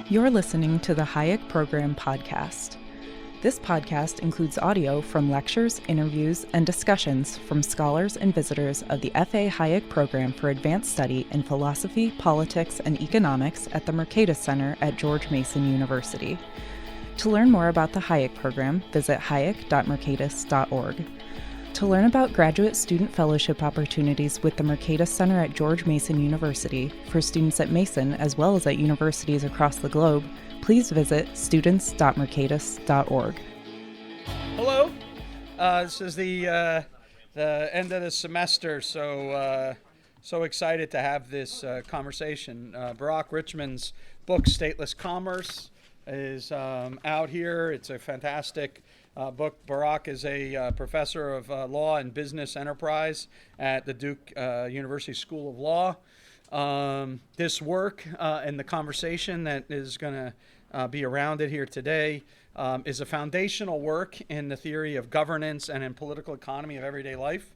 You're listening to the Hayek Program podcast. This podcast includes audio from lectures, interviews, and discussions from scholars and visitors of the F.A. Hayek Program for Advanced Study in Philosophy, Politics, and Economics at the Mercatus Center at George Mason University. To learn more about the Hayek Program, visit hayek.mercatus.org. To learn about graduate student fellowship opportunities with the Mercatus Center at George Mason University for students at Mason as well as at universities across the globe, please visit students.mercatus.org. Hello. This is the end of the semester, so excited to have this conversation. Barak Richman's book, Stateless Commerce, is out here. It's a fantastic book. Barak is a professor of law and business enterprise at the Duke University School of Law. This work and the conversation that is going to be around it here today is a foundational work in the theory of governance and in political economy of everyday life.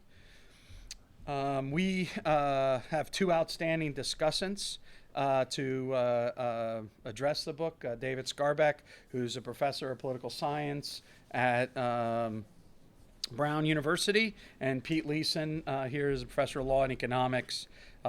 We have two outstanding discussants to address the book. David Skarbek, who's a professor of political science at Brown University, and Pete Leeson here is a professor of law and economics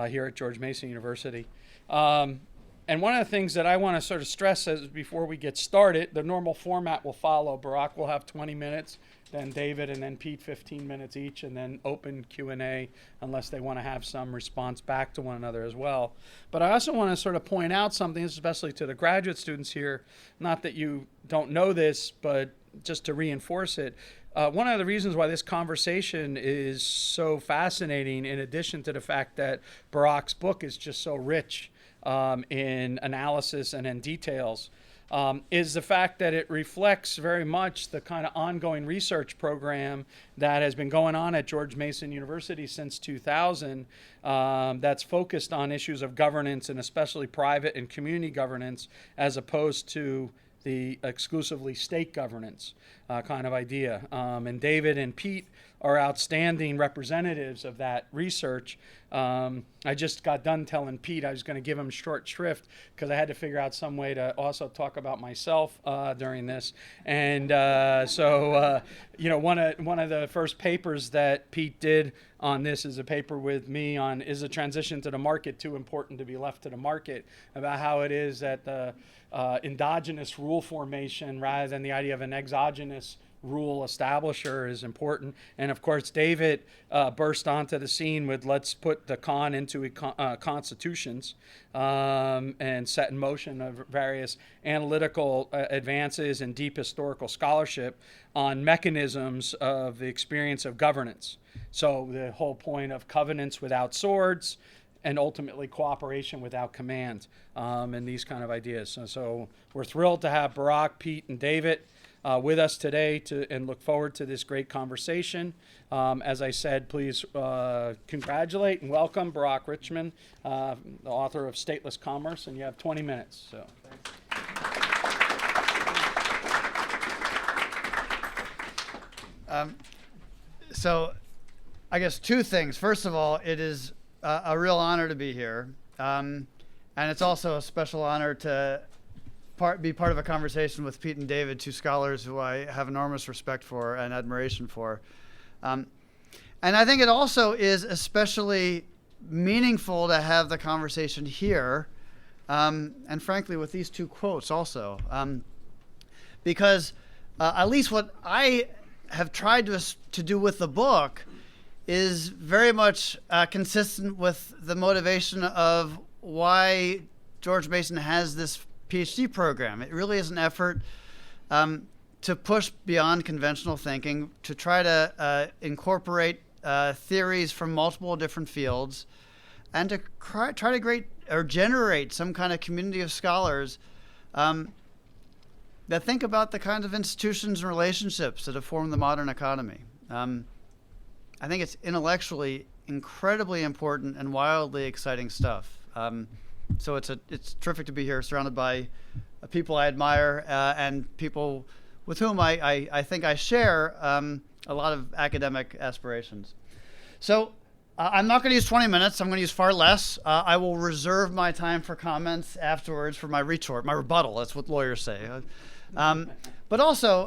here at George Mason University. And one of the things that I want to sort of stress is before we get started, the normal format will follow. Barak will have 20 minutes, then David, and then Pete 15 minutes each, and then open Q&A unless they want to have some response back to one another as well. But I also want to sort of point out something, especially to the graduate students here, not that you don't know this, but just to reinforce it. One of the reasons why this conversation is so fascinating, in addition to the fact that Barak's book is just so rich in analysis and in details, is the fact that it reflects very much the kind of ongoing research program that has been going on at George Mason University since 2000 that's focused on issues of governance, and especially private and community governance, as opposed to the exclusively state governance kind of idea. And David and Pete are outstanding representatives of that research. I just got done telling Pete I was going to give him short shrift because I had to figure out some way to also talk about myself during this. And one of the first papers that Pete did on this is a paper with me on, is a transition to the market too important to be left to the market, about how it is that the endogenous rule formation rather than the idea of an exogenous rule establisher is important. And of course, David burst onto the scene with let's put the con into constitutions and set in motion of various analytical advances and deep historical scholarship on mechanisms of the experience of governance. So the whole point of covenants without swords, and ultimately cooperation without command, and these kind of ideas. So we're thrilled to have Barak, Pete, and David with us today and look forward to this great conversation. As I said, please congratulate and welcome Barak Richman, the author of Stateless Commerce, and you have 20 minutes. So I guess two things. First of all, it is a real honor to be here. And it's also a special honor to be part of a conversation with Pete and David, two scholars who I have enormous respect for and admiration for. And I think it also is especially meaningful to have the conversation here, and frankly with these two quotes also. Because at least what I have tried to do with the book is very much consistent with the motivation of why George Mason has this PhD program. It really is an effort to push beyond conventional thinking, to try to incorporate theories from multiple different fields, and to try to generate some kind of community of scholars that think about the kinds of institutions and relationships that have formed the modern economy. I think it's intellectually incredibly important and wildly exciting stuff. So it's terrific to be here, surrounded by people I admire and people with whom I think I share a lot of academic aspirations. So I'm not going to use 20 minutes. I'm going to use far less. I will reserve my time for comments afterwards for my retort, my rebuttal. That's what lawyers say. But also,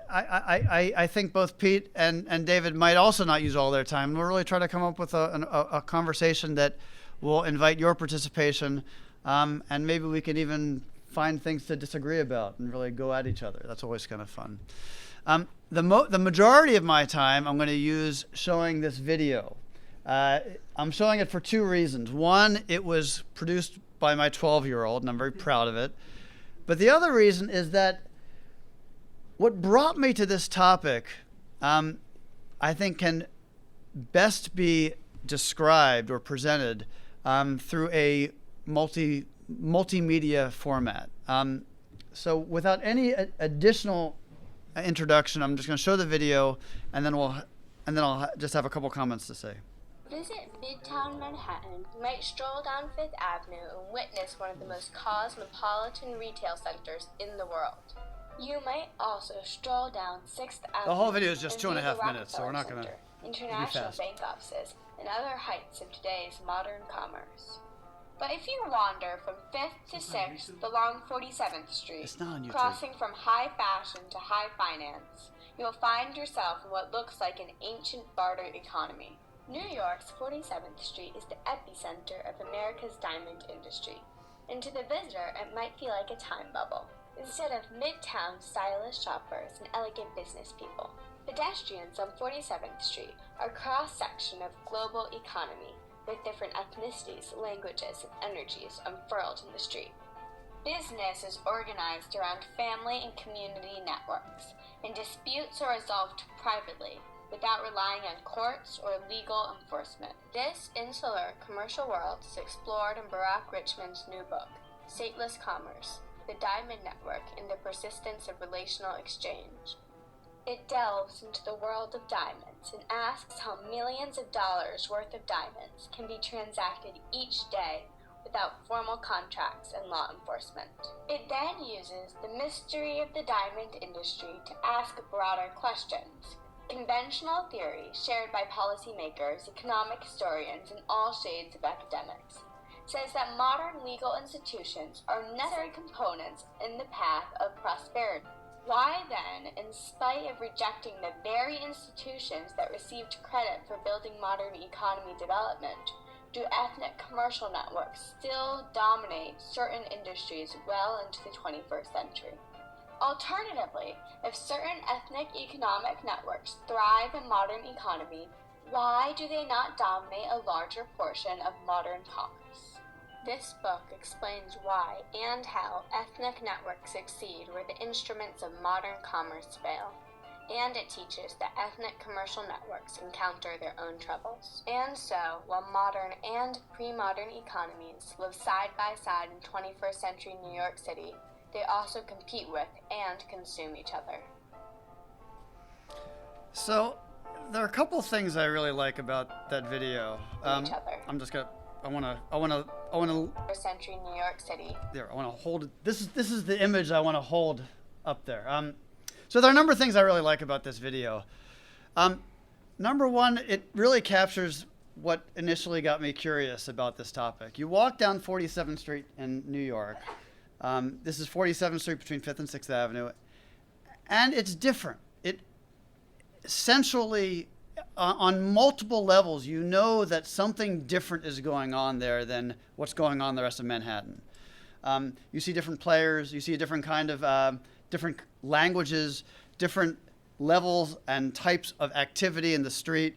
I think both Pete and David might also not use all their time. We'll really try to come up with a conversation that will invite your participation, and maybe we can even find things to disagree about and really go at each other. That's always kind of fun. The majority of my time I'm going to use showing this video. I'm showing it for two reasons. One, it was produced by my 12-year-old, and I'm very proud of it. But the other reason is that what brought me to this topic, I think, can best be described or presented through a multimedia format. So without any additional introduction, I'm just going to show the video, and then I'll just have a couple comments to say. Visit Midtown Manhattan, you might stroll down Fifth Avenue and witness one of the most cosmopolitan retail centers in the world. You might also stroll down 6th Avenue. The whole video is just and 2.5 view the minutes, so we're not going to International fast. bank offices and other heights of today's modern commerce. But if you wander from 5th to 6th along 47th Street, crossing from high fashion to high finance, you'll find yourself in what looks like an ancient barter economy. New York's 47th Street is the epicenter of America's diamond industry, and to the visitor it might feel like a time bubble. Instead of midtown stylish shoppers and elegant business people, pedestrians on 47th Street are a cross-section of global economy, with different ethnicities, languages, and energies unfurled in the street. Business is organized around family and community networks, and disputes are resolved privately, without relying on courts or legal enforcement. This insular commercial world is explored in Barack Richmond's new book, Stateless Commerce, The Diamond Network and the Persistence of Relational Exchange. It delves into the world of diamonds and asks how millions of dollars worth of diamonds can be transacted each day without formal contracts and law enforcement. It then uses the mystery of the diamond industry to ask broader questions. Conventional theory shared by policymakers, economic historians, and all shades of academics says that modern legal institutions are necessary components in the path of prosperity. Why then, in spite of rejecting the very institutions that received credit for building modern economy development, do ethnic commercial networks still dominate certain industries well into the 21st century? Alternatively, if certain ethnic economic networks thrive in modern economy, why do they not dominate a larger portion of modern commerce? This book explains why and how ethnic networks succeed where the instruments of modern commerce fail. And it teaches that ethnic commercial networks encounter their own troubles. And so, while modern and pre-modern economies live side by side in 21st century New York City, they also compete with and consume each other. So, there are a couple things I really like about that video. Each other. I want to. First century New York City. There, I want to hold it. This is the image I want to hold up there. So there are a number of things I really like about this video. Number one, it really captures what initially got me curious about this topic. You walk down 47th Street in New York. This is 47th Street between 5th and 6th Avenue, and it's different. It essentially, on multiple levels, you know that something different is going on there than what's going on in the rest of Manhattan. You see different players, you see a different kind of, different languages, different levels and types of activity in the street.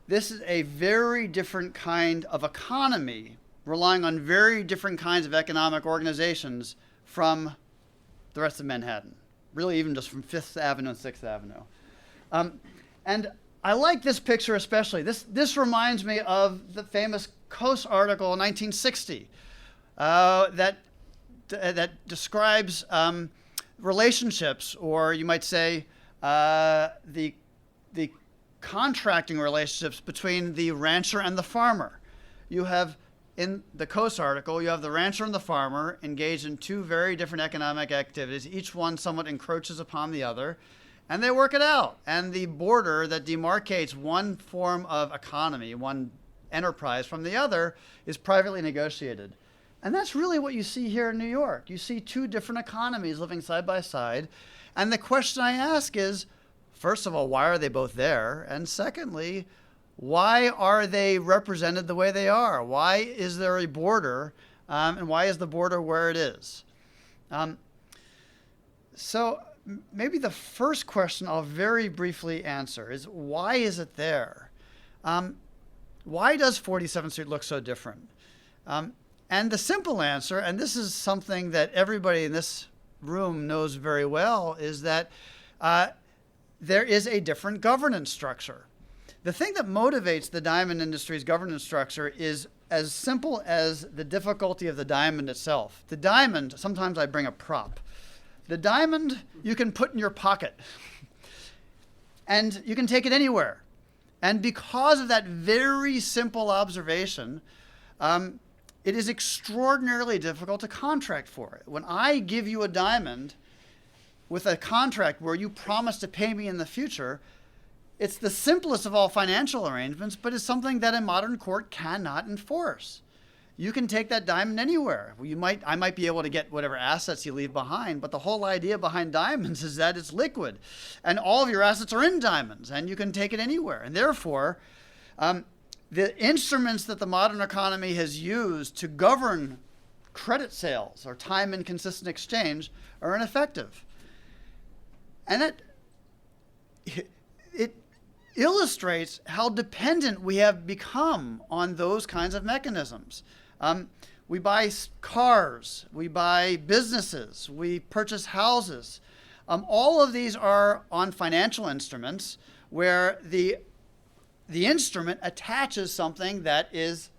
This is a very different kind of economy, relying on very different kinds of economic organizations from the rest of Manhattan, really even just from 5th Avenue and 6th Avenue. And I like this picture especially. This reminds me of the famous Coase article in 1960 that describes relationships, or you might say the contracting relationships between the rancher and the farmer. You have, in the Coase article, you have the rancher and the farmer engaged in two very different economic activities. Each one somewhat encroaches upon the other, And they work it out. And the border that demarcates one form of economy, one enterprise from the other, is privately negotiated. And that's really what you see here in New York. You see two different economies living side by side. And the question I ask is, first of all, why are they both there? And secondly, why are they represented the way they are? Why is there a border? And why is the border where it is? So maybe the first question I'll very briefly answer is, why is it there? Why does 47th Street look so different? And the simple answer, and this is something that everybody in this room knows very well, is that there is a different governance structure. The thing that motivates the diamond industry's governance structure is as simple as the difficulty of the diamond itself. The diamond, sometimes I bring a prop. The diamond you can put in your pocket, and you can take it anywhere. And because of that very simple observation, it is extraordinarily difficult to contract for it. When I give you a diamond with a contract where you promise to pay me in the future, it's the simplest of all financial arrangements, but it's something that a modern court cannot enforce. You can take that diamond anywhere. I might be able to get whatever assets you leave behind, but the whole idea behind diamonds is that it's liquid, and all of your assets are in diamonds, and you can take it anywhere. And therefore, the instruments that the modern economy has used to govern credit sales or time and consistent exchange are ineffective. And it illustrates how dependent we have become on those kinds of mechanisms. We buy cars, we buy businesses, we purchase houses. All of these are on financial instruments where the instrument attaches something that is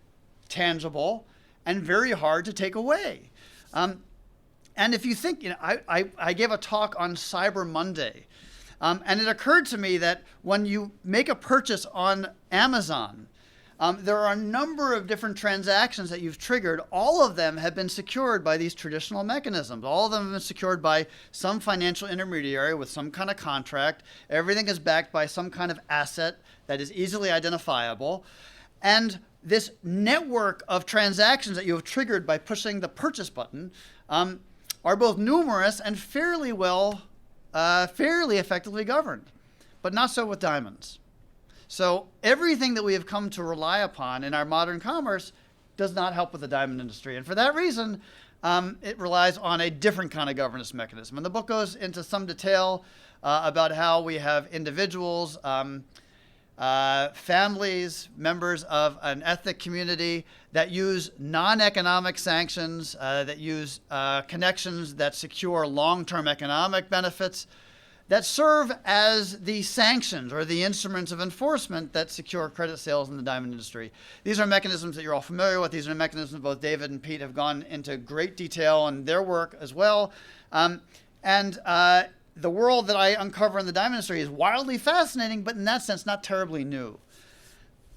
tangible and very hard to take away. And if you think, I gave a talk on Cyber Monday, and it occurred to me that when you make a purchase on Amazon, there are a number of different transactions that you've triggered. All of them have been secured by these traditional mechanisms. All of them have been secured by some financial intermediary with some kind of contract. Everything is backed by some kind of asset that is easily identifiable. And this network of transactions that you have triggered by pushing the purchase button are both numerous and fairly effectively governed, but not so with diamonds. So everything that we have come to rely upon in our modern commerce does not help with the diamond industry. And for that reason, it relies on a different kind of governance mechanism. And the book goes into some detail about how we have individuals, families, members of an ethnic community that use non-economic sanctions, that use connections that secure long-term economic benefits, that serve as the sanctions or the instruments of enforcement that secure credit sales in the diamond industry. These are mechanisms that you're all familiar with. These are mechanisms both David and Pete have gone into great detail in their work as well. The world that I uncover in the diamond industry is wildly fascinating, but in that sense, not terribly new.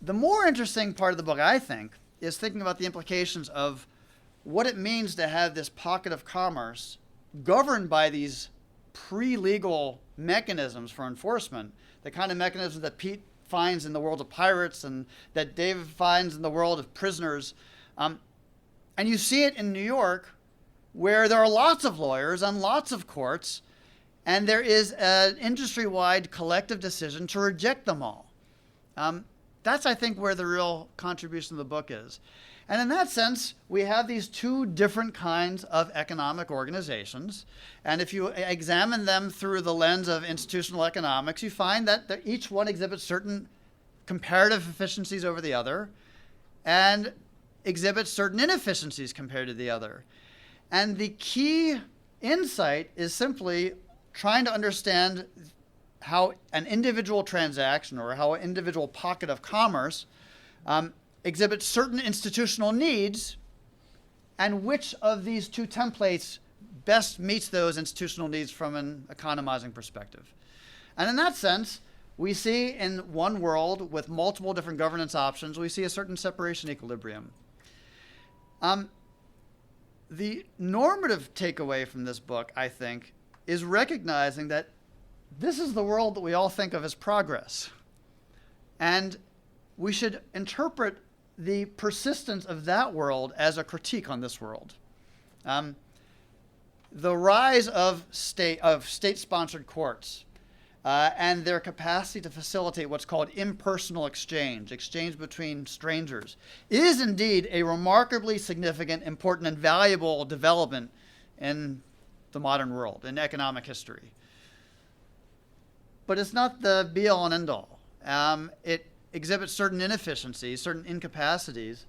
The more interesting part of the book, I think, is thinking about the implications of what it means to have this pocket of commerce governed by these pre-legal mechanisms for enforcement, the kind of mechanisms that Pete finds in the world of pirates and that David finds in the world of prisoners. And you see it in New York, where there are lots of lawyers and lots of courts, and there is an industry-wide collective decision to reject them all. That's, I think, where the real contribution of the book is. And in that sense, we have these two different kinds of economic organizations. And if you examine them through the lens of institutional economics, you find that each one exhibits certain comparative efficiencies over the other and exhibits certain inefficiencies compared to the other. And the key insight is simply trying to understand how an individual transaction or how an individual pocket of commerce exhibits certain institutional needs, and which of these two templates best meets those institutional needs from an economizing perspective. And in that sense, we see in one world with multiple different governance options, we see a certain separation equilibrium. The normative takeaway from this book, I think, is recognizing that this is the world that we all think of as progress. And we should interpret the persistence of that world as a critique on this world. The rise of state-sponsored courts and their capacity to facilitate what's called impersonal exchange between strangers, is indeed a remarkably significant, important, and valuable development in the modern world, in economic history. But it's not the be-all and end-all. It exhibits certain inefficiencies, certain incapacities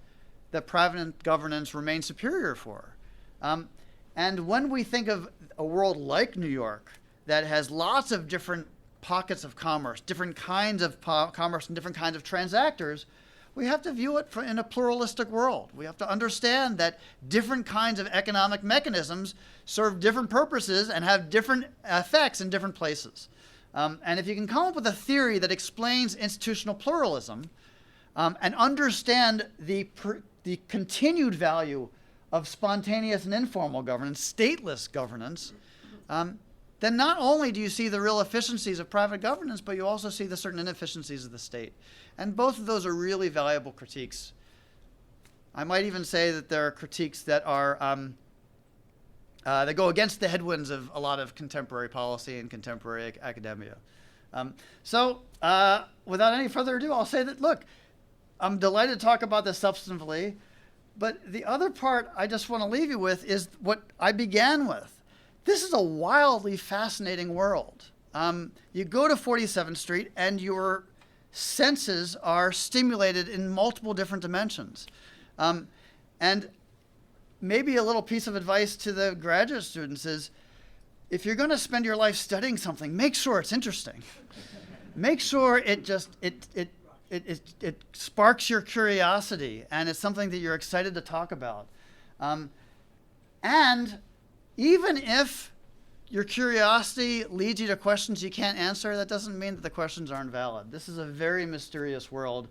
that private governance remains superior for. And when we think of a world like New York that has lots of different pockets of commerce, different kinds of commerce and different kinds of transactors, we have to view it in a pluralistic world. We have to understand that different kinds of economic mechanisms serve different purposes and have different effects in different places. And if you can come up with a theory that explains institutional pluralism and understand the continued value of spontaneous and informal governance, stateless governance, then not only do you see the real efficiencies of private governance, but you also see the certain inefficiencies of the state. And both of those are really valuable critiques. I might even say that there are critiques that are that go against the headwinds of a lot of contemporary policy and contemporary academia. So without any further ado, I'll say that, look, I'm delighted to talk about this substantively, but the other part I just want to leave you with is what I began with. This is a wildly fascinating world. You go to 47th Street and your senses are stimulated in multiple different dimensions. And maybe a little piece of advice to the graduate students is, if you're going to spend your life studying something, make sure it's interesting. Make sure it sparks your curiosity and it's something that you're excited to talk about. And even if your curiosity leads you to questions you can't answer, that doesn't mean that the questions aren't valid. This is a very mysterious world.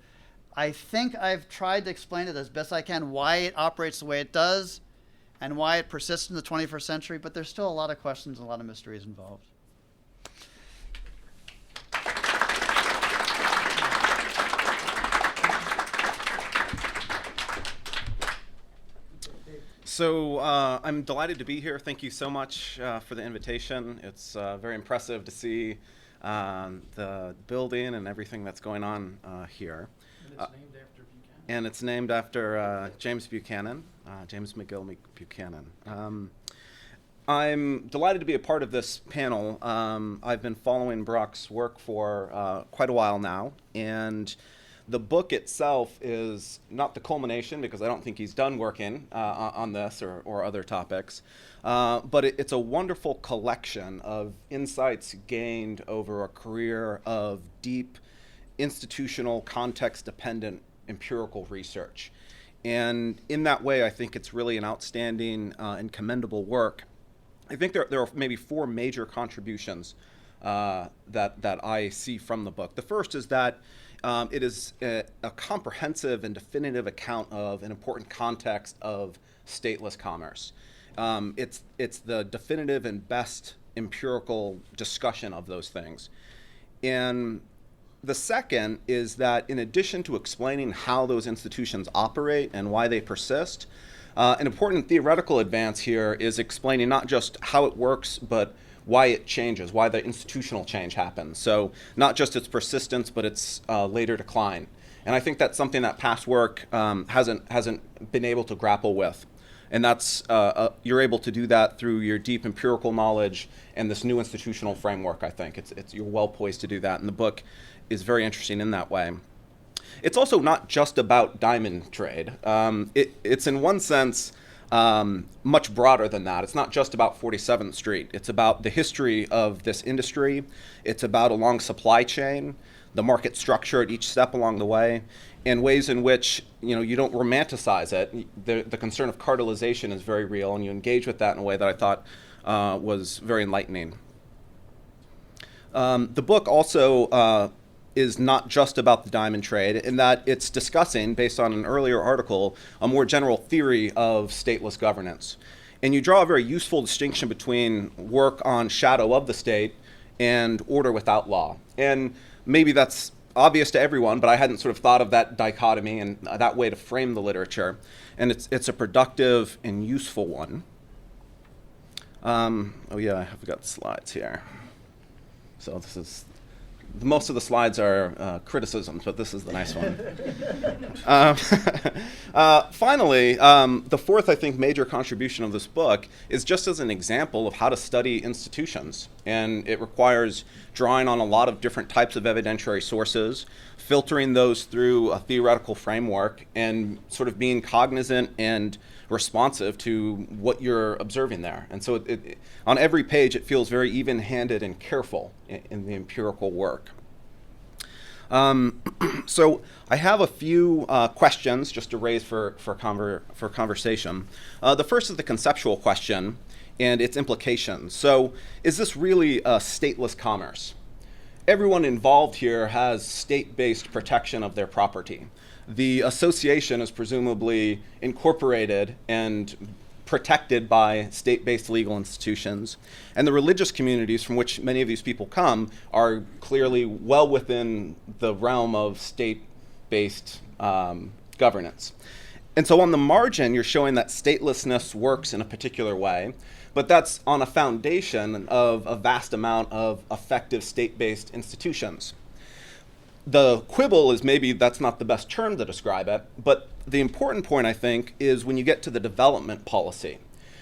I think I've tried to explain it as best I can, why it operates the way it does and why it persists in the 21st century, but there's still a lot of questions and a lot of mysteries involved. So I'm delighted to be here. Thank you so much for the invitation. It's very impressive to see the building and everything that's going on here. And it's named after James Buchanan, James McGill Buchanan. I'm delighted to be a part of this panel. I've been following Brock's work for quite a while now, and the book itself is not the culmination, because I don't think he's done working on this or other topics, but it's a wonderful collection of insights gained over a career of deep, institutional, context-dependent empirical research. And in that way, I think it's really an outstanding and commendable work. I think there are maybe four major contributions that I see from the book. The first is that it is a comprehensive and definitive account of an important context of stateless commerce. It's the definitive and best empirical discussion of those things. And the second is that in addition to explaining how those institutions operate and why they persist, an important theoretical advance here is explaining not just how it works, but why it changes, why the institutional change happens. So not just its persistence, but its later decline. And I think that's something that past work hasn't been able to grapple with. And that's you're able to do that through your deep empirical knowledge and this new institutional framework. I think you're well poised to do that, and the book is very interesting in that way. It's also not just about diamond trade. It's in one sense much broader than that. It's not just about 47th Street. It's about the history of this industry. It's about a long supply chain, the market structure at each step along the way, and ways in which you don't romanticize it. The concern of cartelization is very real, and you engage with that in a way that I thought was very enlightening. The book also is not just about the diamond trade, in that it's discussing, based on an earlier article, a more general theory of stateless governance. And you draw a very useful distinction between work on shadow of the state and order without law. And maybe that's obvious to everyone, but I hadn't sort of thought of that dichotomy and that way to frame the literature. And it's a productive and useful one. Oh yeah, I've got slides here. So this is, most of the slides are criticisms, but this is the nice one. Finally, the fourth, I think, major contribution of this book is just as an example of how to study institutions. And it requires drawing on a lot of different types of evidentiary sources, filtering those through a theoretical framework, and sort of being cognizant and responsive to what you're observing there. And so on every page, it feels very even-handed and careful in the empirical work. So I have a few questions just to raise for conversation. The first is the conceptual question and its implications. So is this really a stateless commerce? Everyone involved here has state-based protection of their property. The association is presumably incorporated and protected by state-based legal institutions. And the religious communities from which many of these people come are clearly well within the realm of state-based governance. And so on the margin, you're showing that statelessness works in a particular way, but that's on a foundation of a vast amount of effective state-based institutions. The quibble is maybe that's not the best term to describe it, but the important point, I think, is when you get to the development policy.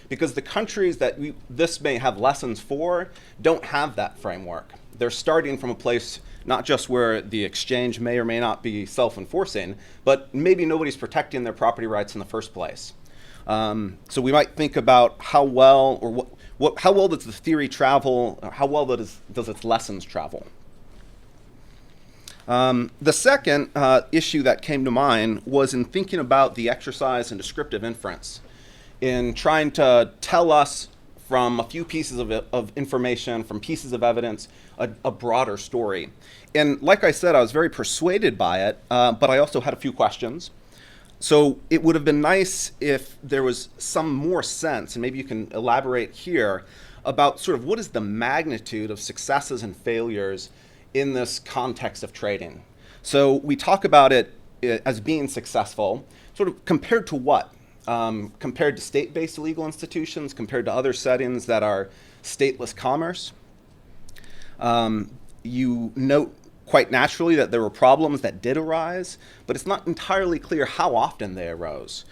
Because the countries that this may have lessons for don't have that framework. They're starting from a place not just where the exchange may or may not be self-enforcing, but maybe nobody's protecting their property rights in the first place. So we might think about how well, or how well does the theory travel, or how well does its lessons travel. The second issue that came to mind was in thinking about the exercise in descriptive inference, in trying to tell us from a few pieces of information, from pieces of evidence, a broader story. And like I said, I was very persuaded by it, but I also had a few questions. So it would have been nice if there was some more sense, and maybe you can elaborate here, about sort of what is the magnitude of successes and failures in this context of trading. So we talk about it as being successful, sort of compared to what? Compared to state-based legal institutions, compared to other settings that are stateless commerce. You note quite naturally that there were problems that did arise, but it's not entirely clear how often they arose.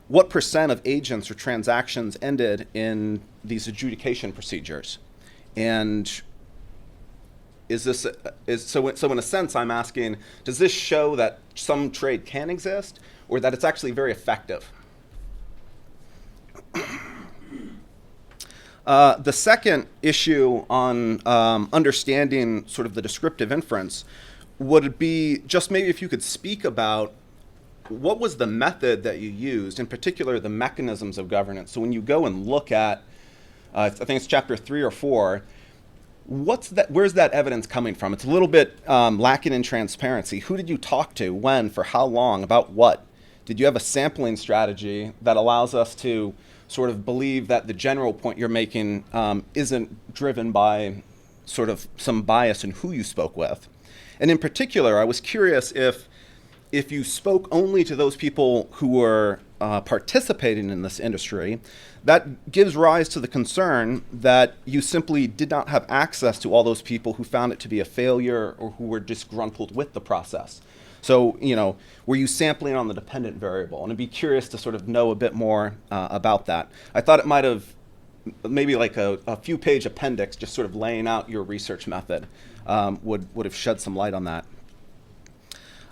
What % of agents or transactions ended in these adjudication procedures? And so in a sense, I'm asking, does this show that some trade can exist, or that it's actually very effective? The second issue on understanding sort of the descriptive inference would be just maybe if you could speak about what was the method that you used, in particular the mechanisms of governance. So when you go and look at, I think it's chapter 3 or 4, where's that evidence coming from? It's a little bit lacking in transparency. Who did you talk to, when, for how long, about what? Did you have a sampling strategy that allows us to sort of believe that the general point you're making isn't driven by sort of some bias in who you spoke with? And in particular, I was curious if you spoke only to those people who were participating in this industry, that gives rise to the concern that you simply did not have access to all those people who found it to be a failure or who were disgruntled with the process. So, were you sampling on the dependent variable? And I'd be curious to sort of know a bit more about that. I thought it might have maybe like a few page appendix just sort of laying out your research method would have shed some light on that.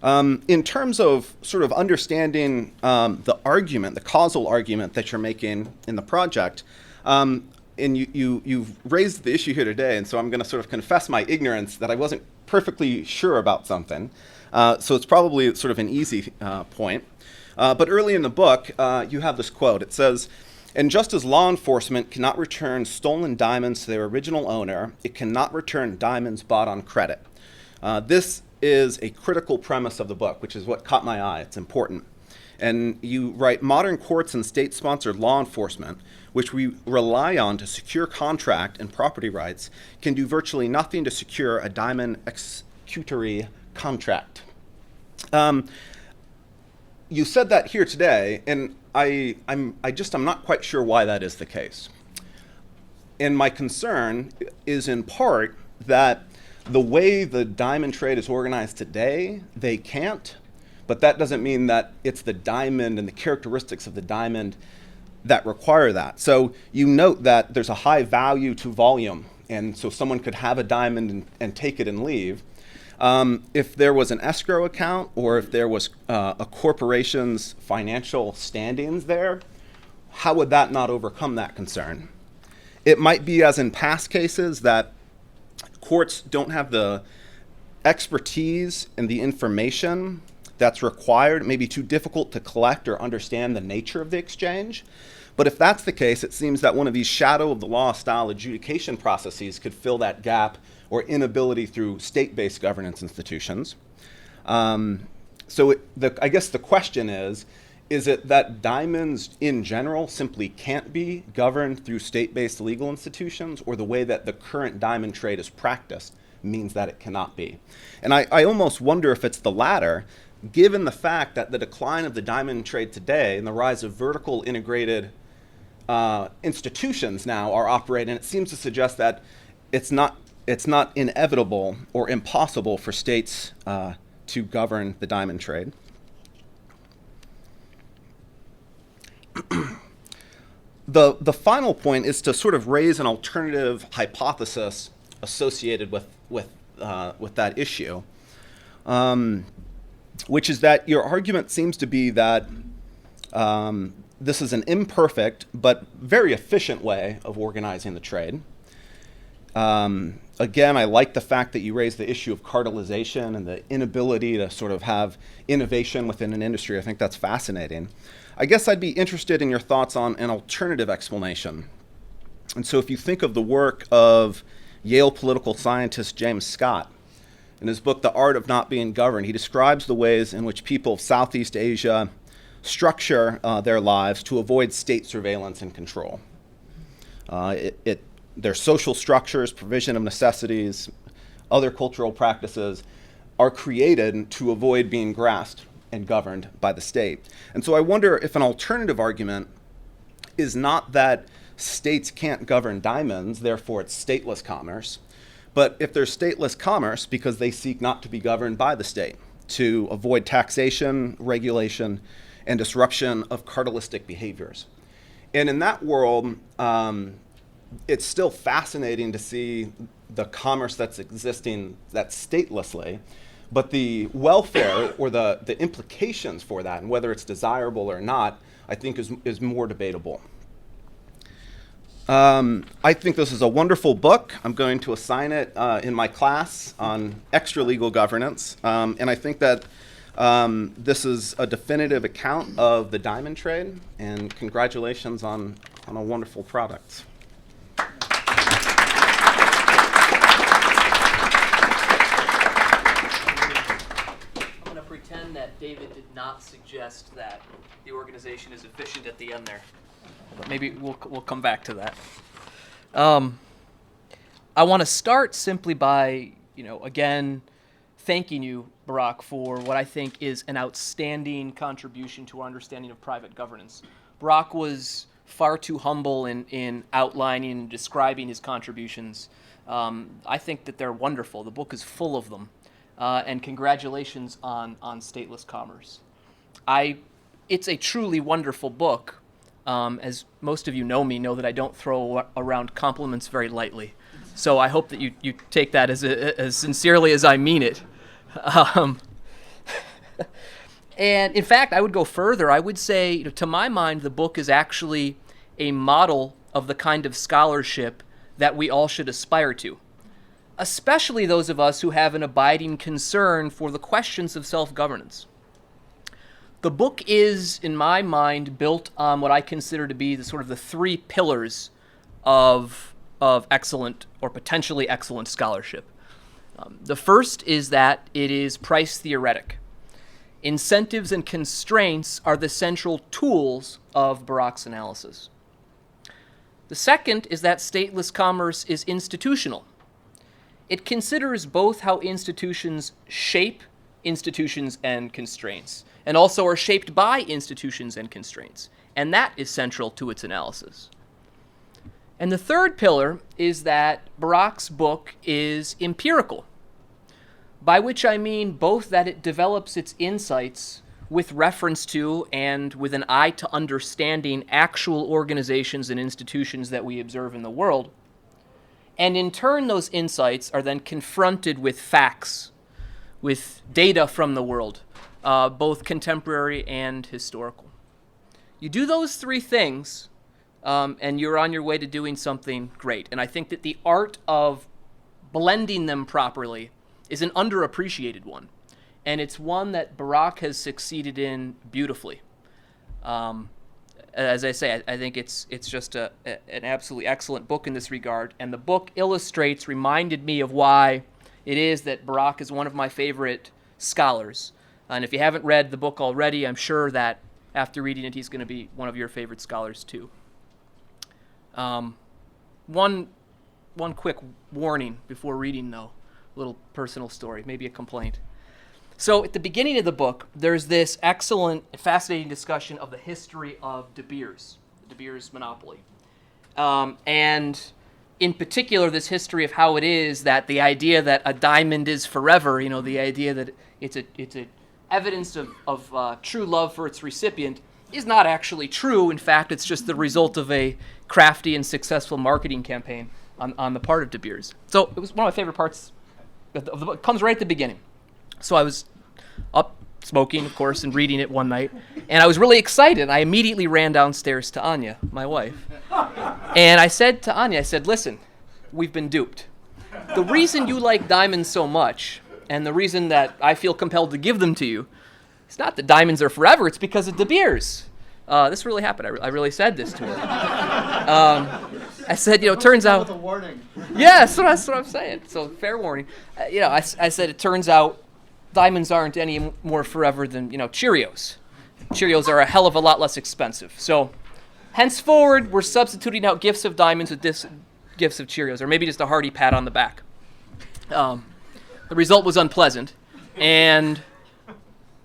In terms of sort of understanding the argument, the causal argument that you're making in the project, and you've raised the issue here today, and so I'm going to sort of confess my ignorance that I wasn't perfectly sure about something. So it's probably sort of an easy point. But early in the book, you have this quote. It says, "And just as law enforcement cannot return stolen diamonds to their original owner, it cannot return diamonds bought on credit." This is a critical premise of the book, which is what caught my eye. It's important. And you write, modern courts and state-sponsored law enforcement, which we rely on to secure contract and property rights, can do virtually nothing to secure a diamond executory contract. You said that here today, and I'm not quite sure why that is the case. And my concern is in part that the way the diamond trade is organized today, they can't, but that doesn't mean that it's the diamond and the characteristics of the diamond that require that. So you note that there's a high value to volume, and so someone could have a diamond and take it and leave. If there was an escrow account, or if there was a corporation's financial standings there, how would that not overcome that concern? It might be, as in past cases, that courts don't have the expertise and the information that's required. It may be too difficult to collect or understand the nature of the exchange. But if that's the case, it seems that one of these shadow of the law style adjudication processes could fill that gap or inability through state-based governance institutions. I guess the question is it that diamonds in general simply can't be governed through state-based legal institutions, or the way that the current diamond trade is practiced means that it cannot be? And I almost wonder if it's the latter, given the fact that the decline of the diamond trade today and the rise of vertical integrated institutions now are operating, it seems to suggest that it's not inevitable or impossible for states to govern the diamond trade. The final point is to sort of raise an alternative hypothesis associated with that issue, which is that your argument seems to be that this is an imperfect but very efficient way of organizing the trade. Again, I like the fact that you raise the issue of cartelization and the inability to sort of have innovation within an industry. I think that's fascinating. I guess I'd be interested in your thoughts on an alternative explanation. And so if you think of the work of Yale political scientist James Scott, in his book, The Art of Not Being Governed, he describes the ways in which people of Southeast Asia structure their lives to avoid state surveillance and control. Their social structures, provision of necessities, other cultural practices are created to avoid being grasped and governed by the state. And so I wonder if an alternative argument is not that states can't govern diamonds, therefore it's stateless commerce, but if there's stateless commerce because they seek not to be governed by the state, to avoid taxation, regulation, and disruption of cartelistic behaviors. And in that world, it's still fascinating to see the commerce that's existing that's statelessly, but the welfare or the implications for that and whether it's desirable or not, I think is more debatable. I think this is a wonderful book. I'm going to assign it in my class on extra-legal governance, and I think that this is a definitive account of the diamond trade, and congratulations on a wonderful product. Pretend that David did not suggest that the organization is efficient at the end there. But maybe we'll come back to that. I want to start simply by, again, thanking you, Barack, for what I think is an outstanding contribution to our understanding of private governance. Barack was far too humble in outlining and describing his contributions. I think that they're wonderful. The book is full of them. And congratulations on Stateless Commerce. It's a truly wonderful book. As most of you know that I don't throw around compliments very lightly. So I hope that you take that as sincerely as I mean it. And in fact, I would go further. I would say, to my mind, the book is actually a model of the kind of scholarship that we all should aspire to, especially those of us who have an abiding concern for the questions of self-governance. The book is, in my mind, built on what I consider to be the three pillars of excellent or potentially excellent scholarship. The first is that it is price theoretic. Incentives and constraints are the central tools of Barak's analysis. The second is that stateless commerce is institutional. It considers both how institutions shape institutions and constraints, and also are shaped by institutions and constraints, and that is central to its analysis. And the third pillar is that Barak's book is empirical, by which I mean both that it develops its insights with reference to and with an eye to understanding actual organizations and institutions that we observe in the world, and in turn those insights are then confronted with facts, with data from the world, both contemporary and historical. You do those three things, and you're on your way to doing something great. And I think that the art of blending them properly is an underappreciated one. And it's one that Barak has succeeded in beautifully. As I say, I think it's just an absolutely excellent book in this regard. And the book reminded me of why it is that Barak is one of my favorite scholars. And if you haven't read the book already, I'm sure that after reading it, he's going to be one of your favorite scholars too. One quick warning before reading, though, a little personal story, maybe a complaint. So at the beginning of the book, there's this excellent, fascinating discussion of the history of De Beers, the De Beers monopoly. And in particular, this history of how it is that the idea that a diamond is forever, the idea that it's a evidence of true love for its recipient is not actually true. In fact, it's just the result of a crafty and successful marketing campaign on the part of De Beers. So it was one of my favorite parts of the book. It comes right at the beginning. So I was up smoking, of course, and reading it one night, and I was really excited. I immediately ran downstairs to Anya, my wife, and I said to Anya, listen, we've been duped. The reason you like diamonds so much, and the reason that I feel compelled to give them to you, it's not that diamonds are forever, it's because of De Beers. This really happened. I really said this to her. I said, turns out... With a warning. Yeah, that's what I'm saying. So, fair warning. I said, it turns out diamonds aren't any more forever than, Cheerios. Cheerios are a hell of a lot less expensive. So, henceforward, we're substituting out gifts of diamonds with gifts of Cheerios, or maybe just a hearty pat on the back. The result was unpleasant, and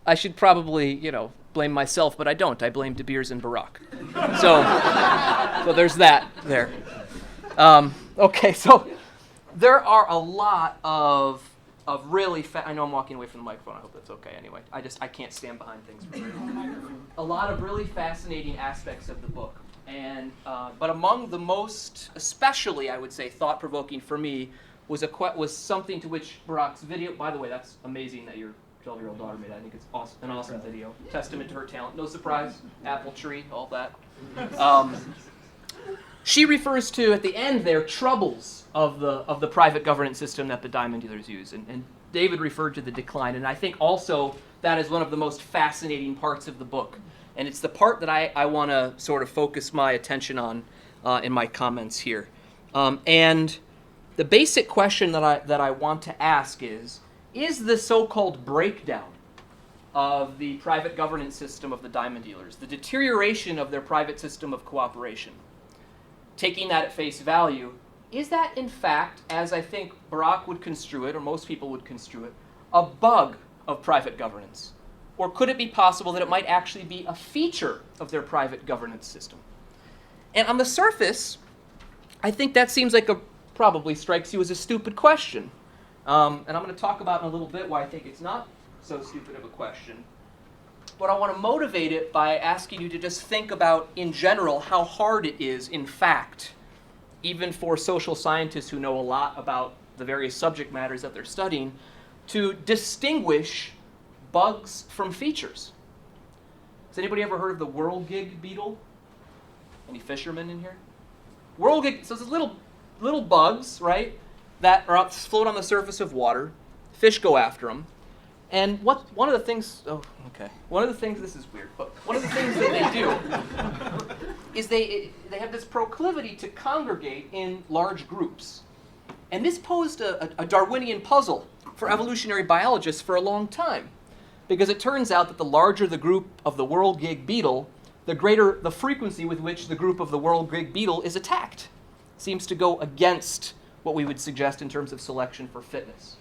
I should probably, blame myself, but I don't. I blame De Beers and Barak. So there's that there. Okay, so there are a lot of really I know I'm walking away from the microphone. I hope that's okay anyway. I can't stand behind things for very long. A lot of really fascinating aspects of the book. And but among the most, especially I would say, thought-provoking for me was something to which Barak's video, by the way, that's amazing that your 12-year-old daughter made that. I think it's awesome, an awesome video. Testament to her talent. No surprise, apple tree, all that. She refers to, at the end there, troubles of the private governance system that the diamond dealers use. And David referred to the decline. And I think also that is one of the most fascinating parts of the book. And it's the part that I want to sort of focus my attention on in my comments here. And the basic question that I want to ask is the so-called breakdown of the private governance system of the diamond dealers, the deterioration of their private system of cooperation, taking that at face value, is that in fact, as I think Barak would construe it, or most people would construe it, a bug of private governance? Or could it be possible that it might actually be a feature of their private governance system? And on the surface, I think that seems like probably strikes you as a stupid question. And I'm going to talk about in a little bit why I think it's not so stupid of a question. But I want to motivate it by asking you to just think about, in general, how hard it is, in fact, even for social scientists who know a lot about the various subject matters that they're studying, to distinguish bugs from features. Has anybody ever heard of the whirligig beetle? Any fishermen in here? Whirligig, so it's little bugs, right, that are float on the surface of water. Fish go after them. And one of the things, this is weird, but one of the things that they do is they have this proclivity to congregate in large groups. And this posed a Darwinian puzzle for evolutionary biologists for a long time. because it turns out that the larger the group of the World Gig Beetle, the greater the frequency with which the group of the World Gig Beetle is attacked. Seems to go against what we would suggest in terms of selection for fitness.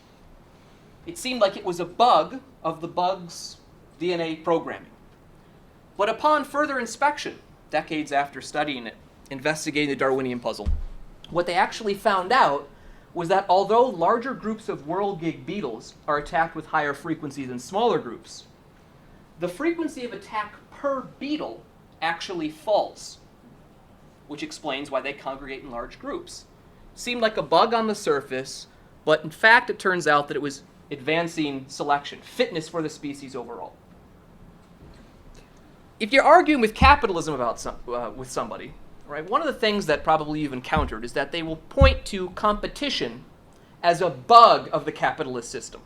It seemed like it was a bug of the bug's DNA programming. But upon further inspection, decades after studying it, investigating the Darwinian puzzle, what they actually found out was that although larger groups of World Gig beetles are attacked with higher frequency than smaller groups, the frequency of attack per beetle actually falls, which explains why they congregate in large groups. Seemed like a bug on the surface, but in fact it turns out that it was advancing selection, fitness for the species overall. If you're arguing with capitalism about with somebody, right, one of the things that probably you've encountered is that they will point to competition as a bug of the capitalist system.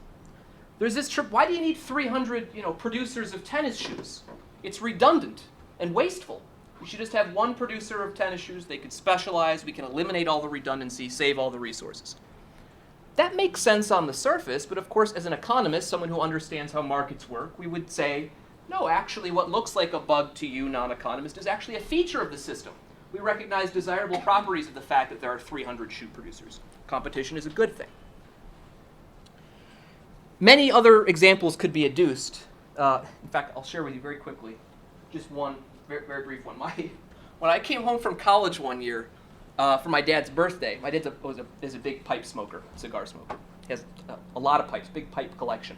There's this trip, why do you need 300 producers of tennis shoes? It's redundant and wasteful. We should just have one producer of tennis shoes. They could specialize. We can eliminate all the redundancy, save all the resources. That makes sense on the surface, but of course, as an economist, someone who understands how markets work, we would say, no, actually what looks like a bug to you, non-economist, is actually a feature of the system. We recognize desirable properties of the fact that there are 300 shoe producers. Competition is a good thing. Many other examples could be adduced. In fact, I'll share with you very quickly, just one very, very brief one. When I came home from college one year for my dad's birthday, my dad is a big pipe smoker, cigar smoker. He has a lot of pipes, big pipe collection.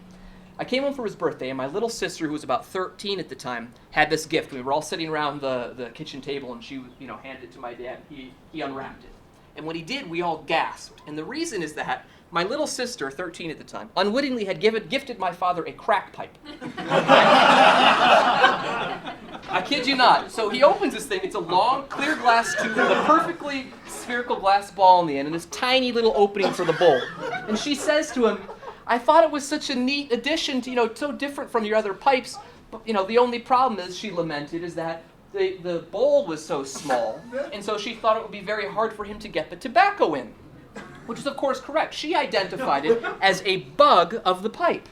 I came home for his birthday, and my little sister, who was about 13 at the time, had this gift. We were all sitting around the kitchen table, and she handed it to my dad. He unwrapped it. And when he did, we all gasped. And the reason is that my little sister, 13 at the time, unwittingly had gifted my father a crack pipe. I kid you not. So he opens this thing. It's a long, clear glass tube with a perfectly spherical glass ball in the end and this tiny little opening for the bowl. And she says to him, I thought it was such a neat addition to, so different from your other pipes. But, the only problem is, she lamented, is that the bowl was so small. And so she thought it would be very hard for him to get the tobacco in. Which is, of course, correct. She identified it as a bug of the pipe.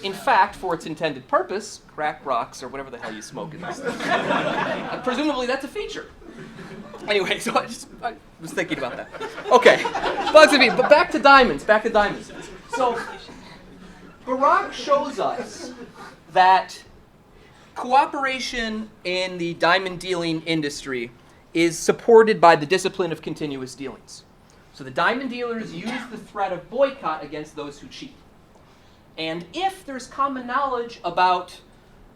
In fact, for its intended purpose, crack rocks, or whatever the hell you smoke in this thing, presumably that's a feature. Anyway, so I was thinking about that. Okay, bugs of but back to diamonds, So, Barak shows us that cooperation in the diamond dealing industry is supported by the discipline of continuous dealings. So the diamond dealers use the threat of boycott against those who cheat. And if there's common knowledge about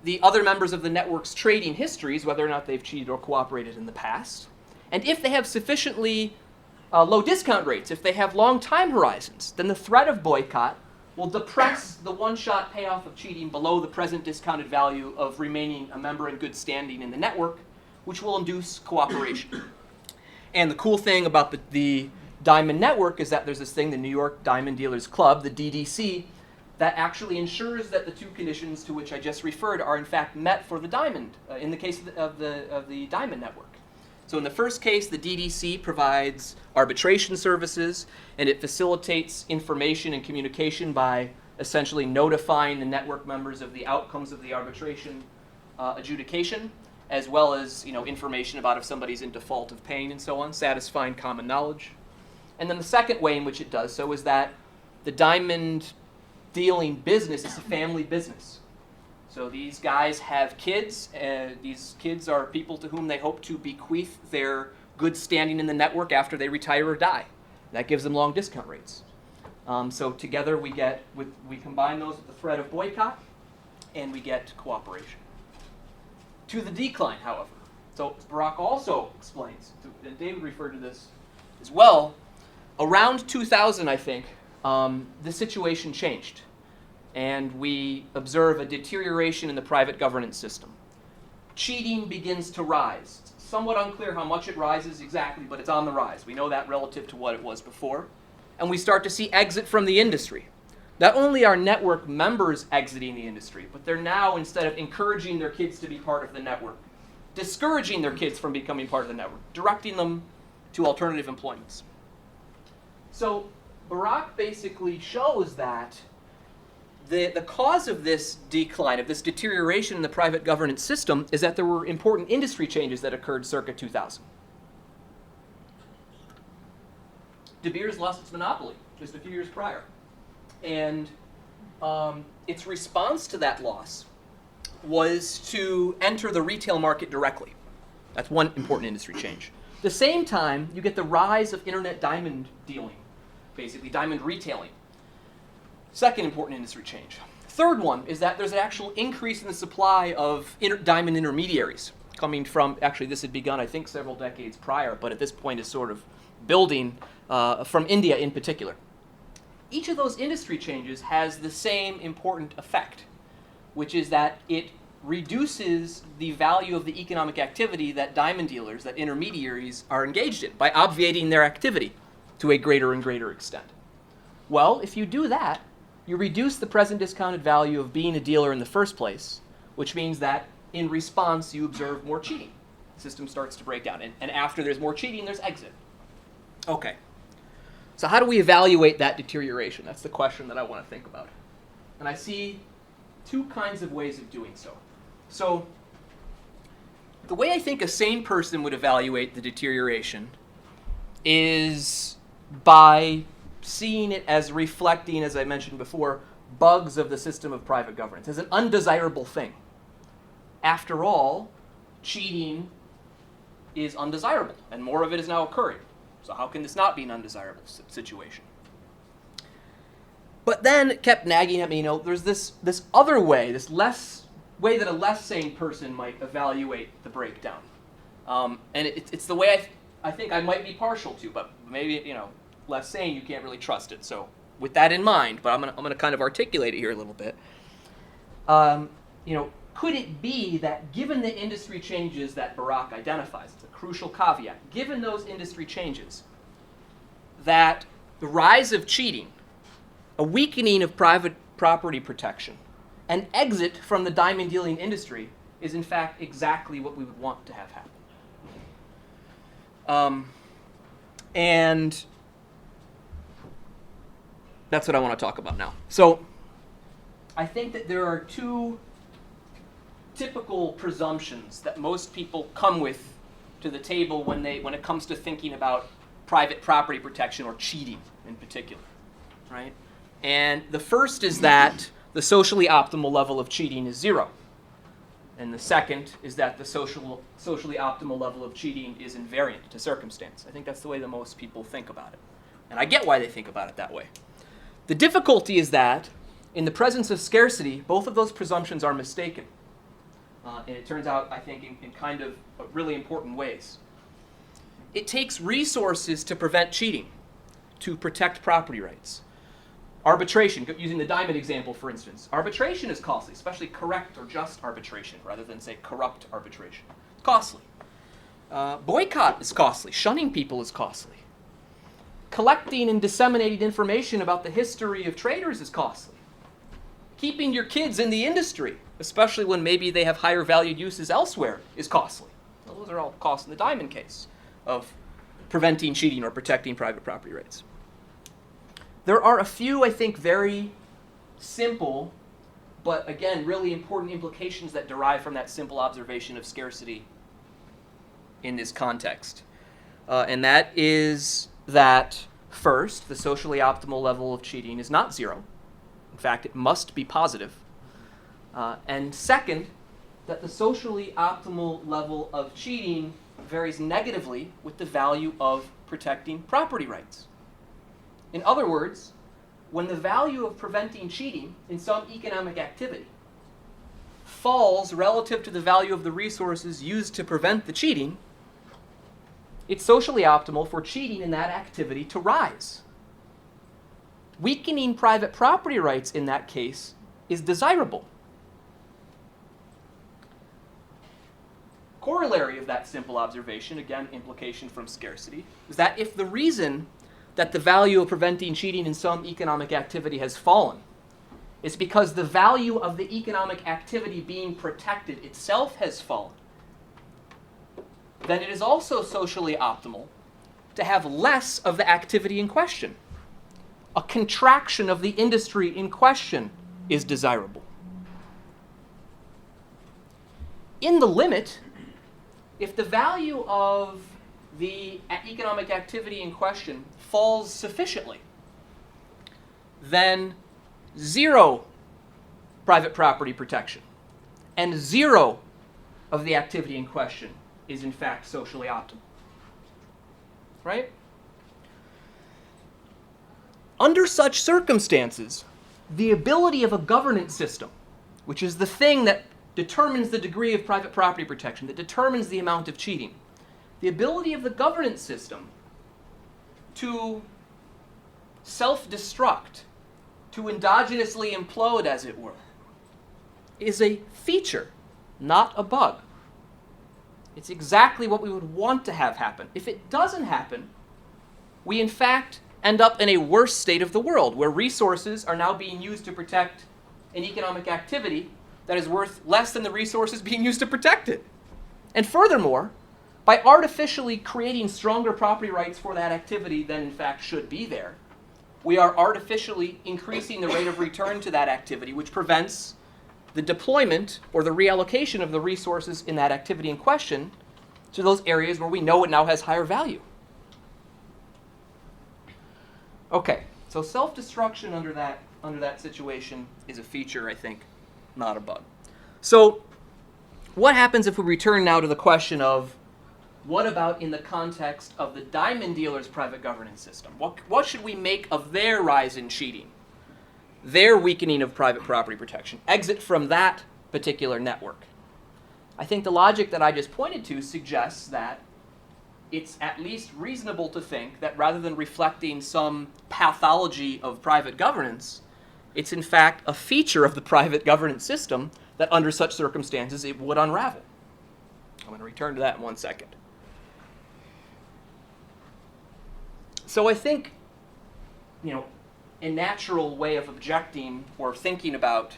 the other members of the network's trading histories, whether or not they've cheated or cooperated in the past, and if they have sufficiently low discount rates, if they have long time horizons, then the threat of boycott will depress the one-shot payoff of cheating below the present discounted value of remaining a member in good standing in the network, which will induce cooperation. And the cool thing about the Diamond Network is that there's this thing, the New York Diamond Dealers Club, the DDC, that actually ensures that the two conditions to which I just referred are in fact met for the diamond, in the case of the Diamond Network. So in the first case, the DDC provides arbitration services, and it facilitates information and communication by essentially notifying the network members of the outcomes of the arbitration adjudication, as well as information about if somebody's in default of paying and so on, satisfying common knowledge. And then the second way in which it does so is that the diamond dealing business is a family business. So these guys have kids. These kids are people to whom they hope to bequeath their good standing in the network after they retire or die. That gives them long discount rates. So together we combine those with the threat of boycott, and we get cooperation. To the decline, however. So Barak also explains, and David referred to this as well, around 2000, I think, the situation changed. And we observe a deterioration in the private governance system. Cheating begins to rise. It's somewhat unclear how much it rises exactly, but it's on the rise. We know that relative to what it was before. And we start to see exit from the industry. Not only are network members exiting the industry, but they're now, instead of encouraging their kids to be part of the network, discouraging their kids from becoming part of the network, directing them to alternative employments. So Barak basically shows that the cause of this decline, of this deterioration in the private governance system, is that there were important industry changes that occurred circa 2000. De Beers lost its monopoly just a few years prior. And its response to that loss was to enter the retail market directly. That's one important industry change. At the same time, you get the rise of internet diamond dealing, basically diamond retailing. Second important industry change. Third one is that there's an actual increase in the supply of diamond intermediaries coming from, actually this had begun I think several decades prior, but at this point is sort of building from India in particular. Each of those industry changes has the same important effect, which is that it reduces the value of the economic activity that diamond dealers, that intermediaries, are engaged in by obviating their activity to a greater and greater extent. Well, if you do that, you reduce the present discounted value of being a dealer in the first place, which means that in response you observe more cheating. The system starts to break down, and after there's more cheating, there's exit. Okay. So how do we evaluate that deterioration? That's the question that I want to think about. And I see two kinds of ways of doing so. So the way I think a sane person would evaluate the deterioration is by seeing it as reflecting, as I mentioned before, bugs of the system of private governance, as an undesirable thing. After all, cheating is undesirable, and more of it is now occurring. So how can this not be an undesirable situation? But then it kept nagging at me, there's this other way, this way that a less sane person might evaluate the breakdown. And it's the way I think I might be partial to, but maybe, less sane, you can't really trust it. So with that in mind, but I'm gonna kind of articulate it here a little bit. Could it be that given the industry changes that Barak identifies, it's a crucial caveat, given those industry changes, that the rise of cheating, a weakening of private property protection, an exit from the diamond dealing industry is in fact exactly what we would want to have happen. And that's what I want to talk about now. So I think that there are two typical presumptions that most people come with to the table when it comes to thinking about private property protection or cheating in particular, right? And the first is that the socially optimal level of cheating is 0. And the second is that the socially optimal level of cheating is invariant to circumstance. I think that's the way that most people think about it. And I get why they think about it that way. The difficulty is that in the presence of scarcity, both of those presumptions are mistaken. And it turns out, I think, in kind of really important ways. It takes resources to prevent cheating, to protect property rights. Arbitration, using the diamond example, for instance. Arbitration is costly, especially correct or just arbitration, rather than, say, corrupt arbitration. It's costly. Boycott is costly. Shunning people is costly. Collecting and disseminating information about the history of traders is costly. Keeping your kids in the industry, especially when maybe they have higher valued uses elsewhere, is costly. Well, those are all costs in the diamond case of preventing cheating or protecting private property rights. There are a few, I think, very simple, but again, really important implications that derive from that simple observation of scarcity in this context. And that is that, first, the socially optimal level of cheating is not 0. In fact, it must be positive. And second, that the socially optimal level of cheating varies negatively with the value of protecting property rights. In other words, when the value of preventing cheating in some economic activity falls relative to the value of the resources used to prevent the cheating, it's socially optimal for cheating in that activity to rise. Weakening private property rights in that case is desirable. Corollary of that simple observation, again, implication from scarcity, is that if the reason that the value of preventing cheating in some economic activity has fallen is because the value of the economic activity being protected itself has fallen, then it is also socially optimal to have less of the activity in question. A contraction of the industry in question is desirable. In the limit, if the value of the economic activity in question falls sufficiently, then zero private property protection and zero of the activity in question is in fact socially optimal. Right? Under such circumstances, the ability of a governance system, which is the thing that determines the degree of private property protection, that determines the amount of cheating, the ability of the governance system to self-destruct, to endogenously implode, as it were, is a feature, not a bug. It's exactly what we would want to have happen. If it doesn't happen, we in fact end up in a worse state of the world, where resources are now being used to protect an economic activity that is worth less than the resources being used to protect it. And furthermore, by artificially creating stronger property rights for that activity than in fact should be there, we are artificially increasing the rate of return to that activity, which prevents the deployment or the reallocation of the resources in that activity in question to those areas where we know it now has higher value. Okay, so self-destruction under that situation is a feature, I think, not a bug. So what happens if we return now to the question of what about in the context of the diamond dealers' private governance system? What should we make of their rise in cheating, their weakening of private property protection? Exit from that particular network. I think the logic that I just pointed to suggests that it's at least reasonable to think that rather than reflecting some pathology of private governance, it's in fact a feature of the private governance system that under such circumstances it would unravel. I'm going to return to that in 1 second. So I think, a natural way of objecting or thinking about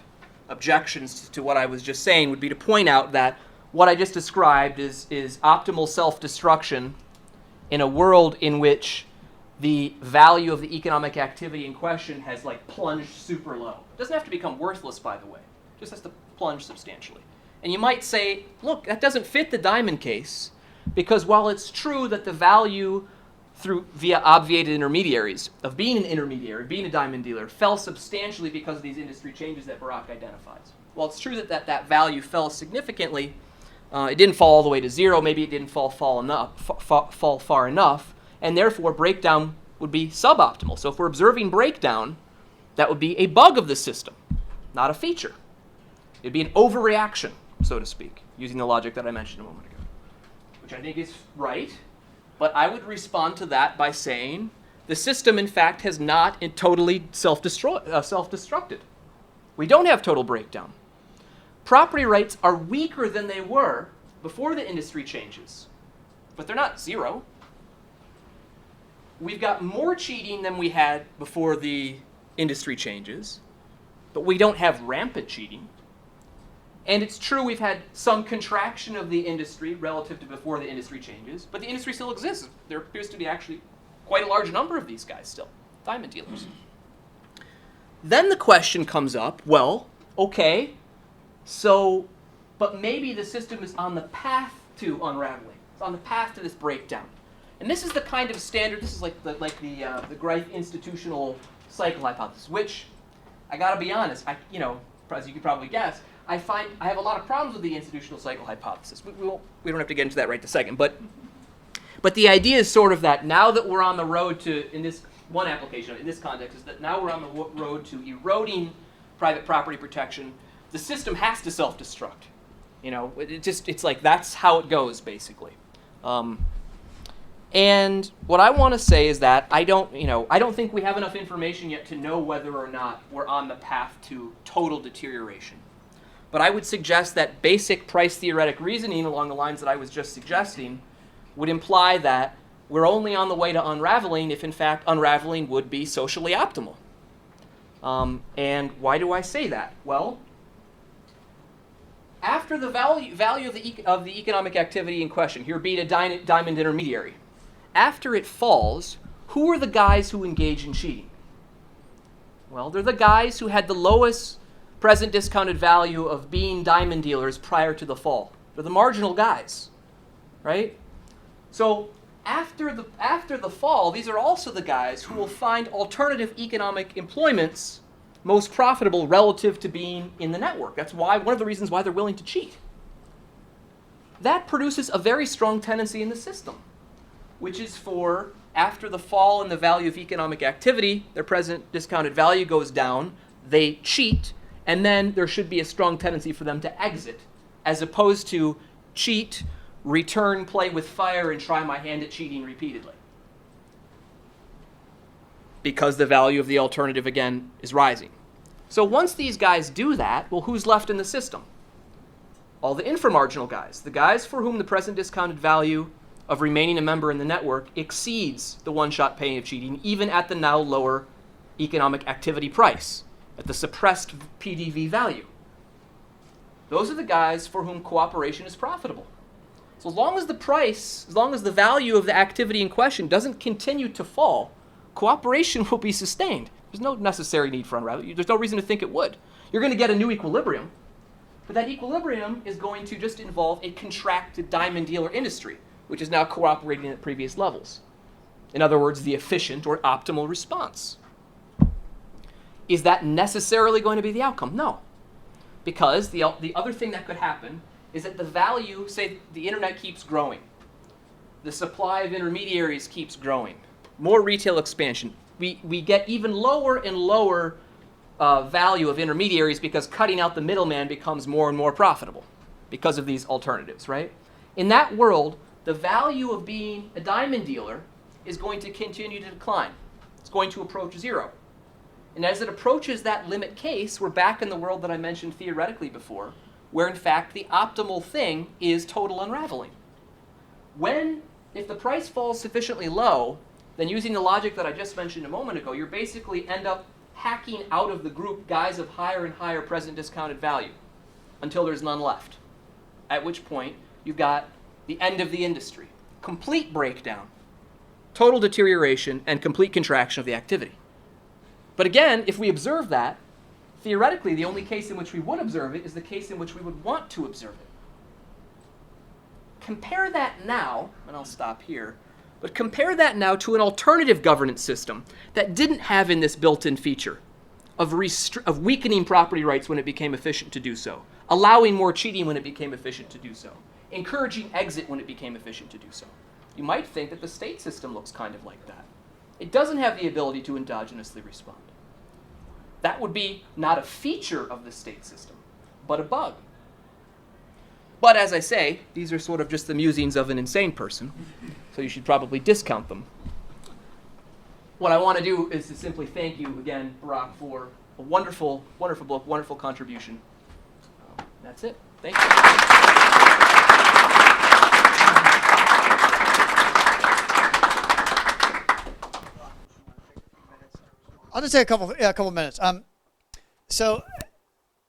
objections to what I was just saying would be to point out that what I just described is optimal self-destruction in a world in which the value of the economic activity in question has plunged super low. It doesn't have to become worthless, by the way. It just has to plunge substantially. And you might say, look, that doesn't fit the diamond case, because while it's true that the value via obviated intermediaries of being an intermediary, being a diamond dealer, fell substantially because of these industry changes that Barak identifies. While it's true that value fell significantly, it didn't fall all the way to zero. Maybe it didn't fall far enough, and therefore breakdown would be suboptimal. So if we're observing breakdown, that would be a bug of the system, not a feature. It'd be an overreaction, so to speak, using the logic that I mentioned a moment ago, which I think is right. But I would respond to that by saying the system, in fact, has not totally self-destructed. We don't have total breakdown. Property rights are weaker than they were before the industry changes, but they're not zero. We've got more cheating than we had before the industry changes, but we don't have rampant cheating. And it's true we've had some contraction of the industry relative to before the industry changes, but the industry still exists. There appears to be actually quite a large number of these guys still, diamond dealers. Then the question comes up, well, okay, so, but maybe the system is on the path to unraveling. It's on the path to this breakdown. And this is the kind of standard, this is like the Greif institutional cycle hypothesis, which, I gotta be honest, as you could probably guess, I have a lot of problems with the institutional cycle hypothesis. We don't have to get into that right this second, but the idea is sort of that now that we're on the road to, in this one application, in this context, is that now we're on the road to eroding private property protection. The system has to self-destruct. It's like that's how it goes, basically. And what I want to say is that I don't think we have enough information yet to know whether or not we're on the path to total deterioration. But I would suggest that basic price theoretic reasoning along the lines that I was just suggesting would imply that we're only on the way to unraveling if, in fact, unraveling would be socially optimal. And why do I say that? Well, after the value of the economic activity in question, here being a diamond intermediary, after it falls, who are the guys who engage in cheating? Well, they're the guys who had the lowest present discounted value of being diamond dealers prior to the fall. They're the marginal guys, right? So after the fall, these are also the guys who will find alternative economic employments most profitable relative to being in the network. That's why one of the reasons why they're willing to cheat. That produces a very strong tendency in the system, which is for after the fall in the value of economic activity, their present discounted value goes down, they cheat, and then there should be a strong tendency for them to exit, as opposed to cheat, return, play with fire, and try my hand at cheating repeatedly. Because the value of the alternative, again, is rising. So once these guys do that, well, who's left in the system? All the inframarginal guys, the guys for whom the present discounted value of remaining a member in the network exceeds the one-shot pay of cheating, even at the now lower economic activity price, at the suppressed PDV value. Those are the guys for whom cooperation is profitable. So as long as the value of the activity in question doesn't continue to fall, cooperation will be sustained. There's no necessary need for unraveling. There's no reason to think it would. You're going to get a new equilibrium, but that equilibrium is going to just involve a contracted diamond dealer industry, which is now cooperating at previous levels. In other words, the efficient or optimal response. Is that necessarily going to be the outcome? No. Because the other thing that could happen is that the value, say the internet keeps growing, the supply of intermediaries keeps growing, more retail expansion. We get even lower and lower value of intermediaries because cutting out the middleman becomes more and more profitable because of these alternatives, right? In that world, the value of being a diamond dealer is going to continue to decline. It's going to approach zero. And as it approaches that limit case, we're back in the world that I mentioned theoretically before, where in fact the optimal thing is total unraveling. If the price falls sufficiently low, then using the logic that I just mentioned a moment ago, you basically end up hacking out of the group guys of higher and higher present discounted value until there's none left. At which point, you've got the end of the industry, complete breakdown, total deterioration, and complete contraction of the activity. But again, if we observe that, theoretically, the only case in which we would observe it is the case in which we would want to observe it. Compare that now, and I'll stop here, but compare that now to an alternative governance system that didn't have in this built-in feature of weakening property rights when it became efficient to do so, allowing more cheating when it became efficient to do so, encouraging exit when it became efficient to do so. You might think that the state system looks kind of like that. It doesn't have the ability to endogenously respond. That would be not a feature of the state system, but a bug. But as I say, these are sort of just the musings of an insane person, so you should probably discount them. What I want to do is to simply thank you again, Barack, for a wonderful, wonderful book, wonderful contribution. That's it. Thank you. I'll just take a couple minutes. So,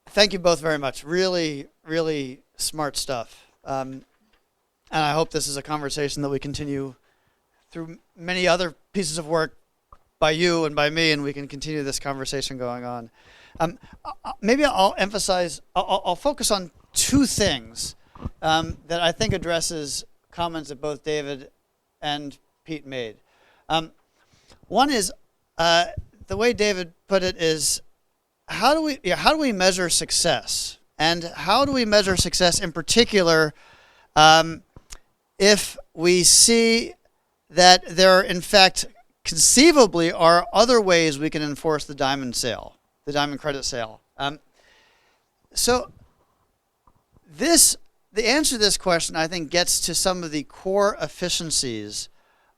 thank you both very much. Really, really smart stuff. And I hope this is a conversation that we continue through many other pieces of work by you and by me, and we can continue this conversation going on. Maybe I'll focus on two things that I think addresses comments that both David and Pete made. One is, the way David put it is, how do we measure success? And how do we measure success in particular if we see that there, in fact, conceivably are other ways we can enforce the diamond sale, the diamond credit sale? So the answer to this question, I think, gets to some of the core efficiencies